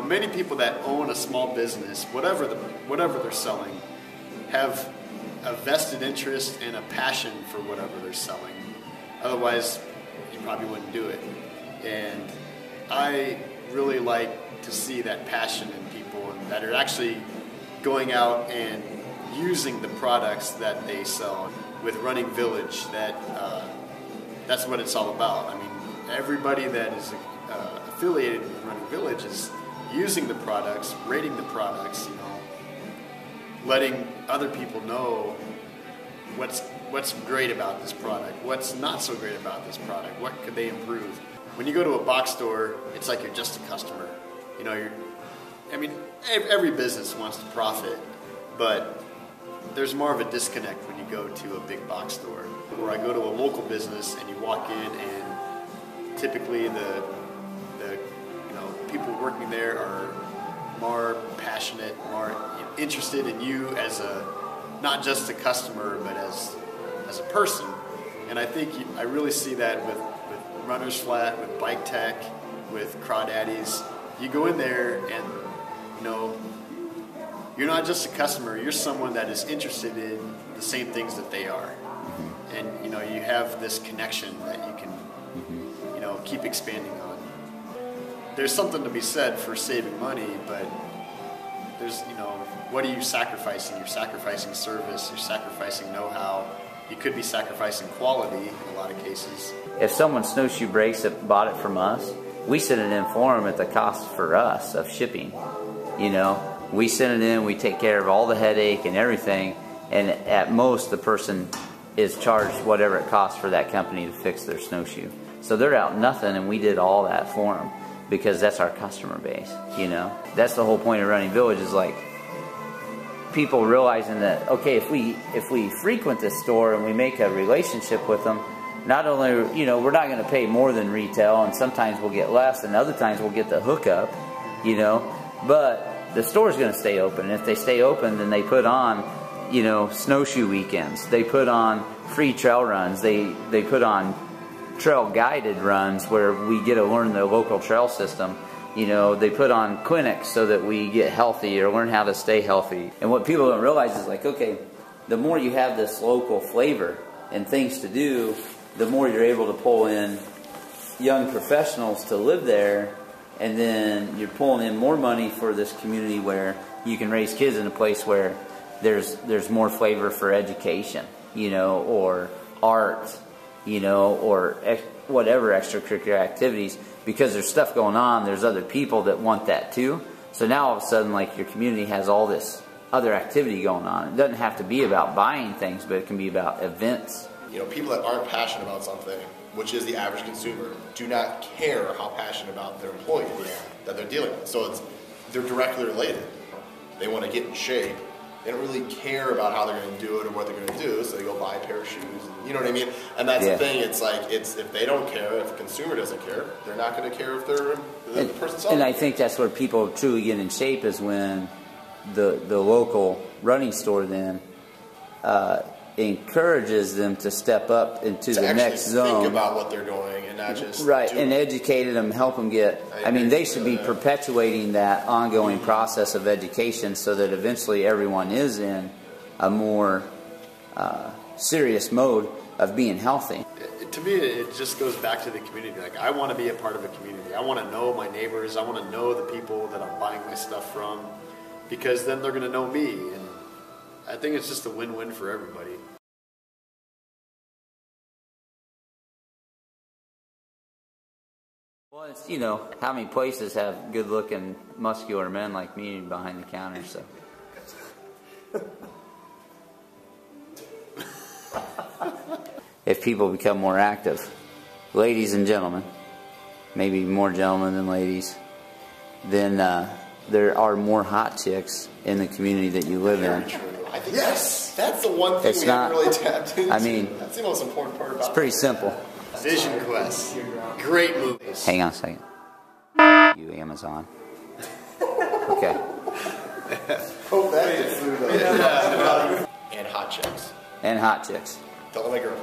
many people that own a small business, whatever they're selling, have a vested interest and a passion for whatever they're selling. Otherwise, you probably wouldn't do it. And I really like to see that passion in people that are actually going out and using the products that they sell. With Running Village, that's what it's all about. I mean, everybody that is affiliated with Running Village is using the products, rating the products, letting other people know what's great about this product, what's not so great about this product, what could they improve. When you go to a box store, it's like you're just a customer. Every business wants to profit, but there's more of a disconnect when you go to a big box store. Where I go to a local business and you walk in, and typically the people working there are more passionate, more interested in you as not just a customer, but as a person. And I think I really see that with Runner's Flat, with Bike Tech, with Crawdaddies. You go in there and you're not just a customer, you're someone that is interested in the same things that they are. And you have this connection that you can keep expanding on. There's something to be said for saving money, but there's what are you sacrificing? You're sacrificing service, you're sacrificing know-how, you could be sacrificing quality in a lot of cases. If someone Snowshoe Breaks that bought it from us, we send it in for them at the cost for us of shipping. We send it in, we take care of all the headache and everything, and at most the person is charged whatever it costs for that company to fix their snowshoe. So they're out nothing, and we did all that for them because that's our customer base. That's the whole point of Running Village, is like people realizing that, okay, if we frequent this store and we make a relationship with them, not only we're not going to pay more than retail, and sometimes we'll get less, and other times we'll get the hookup, but the store's going to stay open. And if they stay open, then they put on, snowshoe weekends. They put on free trail runs. They put on trail guided runs where we get to learn the local trail system. They put on clinics so that we get healthy or learn how to stay healthy. And what people don't realize is like, okay, the more you have this local flavor and things to do, the more you're able to pull in young professionals to live there. And then you're pulling in more money for this community where you can raise kids in a place where there's more flavor for education, or art, or whatever extracurricular activities, because there's stuff going on. There's other people that want that too. So now all of a sudden, like, your community has all this other activity going on. It doesn't have to be about buying things, but it can be about events. People that aren't passionate about something, which is the average consumer, do not care how passionate about their employees that they're dealing with. So they're directly related. They want to get in shape. They don't really care about how they're going to do it or what they're going to do, so they go buy a pair of shoes. You know what I mean? And that's the thing. It's like, if they don't care, if the consumer doesn't care, they're not going to care if the person selling. And I think that's where people truly get in shape, is when the local running store then encourages them to step up into the next zone. Think about what they're doing and not just and educate them, help them get. They should be perpetuating that ongoing process of education so that eventually everyone is in a more serious mode of being healthy. To me, it just goes back to the community. Like, I want to be a part of a community. I want to know my neighbors. I want to know the people that I'm buying my stuff from, because then they're going to know me. And I think it's just a win-win for everybody. Well, it's, how many places have good-looking, muscular men like me behind the counter, so. If people become more active, ladies and gentlemen, maybe more gentlemen than ladies, then there are more hot chicks in the community that you live in. I think that's the one thing we haven't really tapped into. That's the most important part about it. It's pretty simple. Vision Quest. Great movies. Hang on a second. You, Amazon. Okay. Hope that gets through though. And hot chicks. And hot chicks. Tell my girl.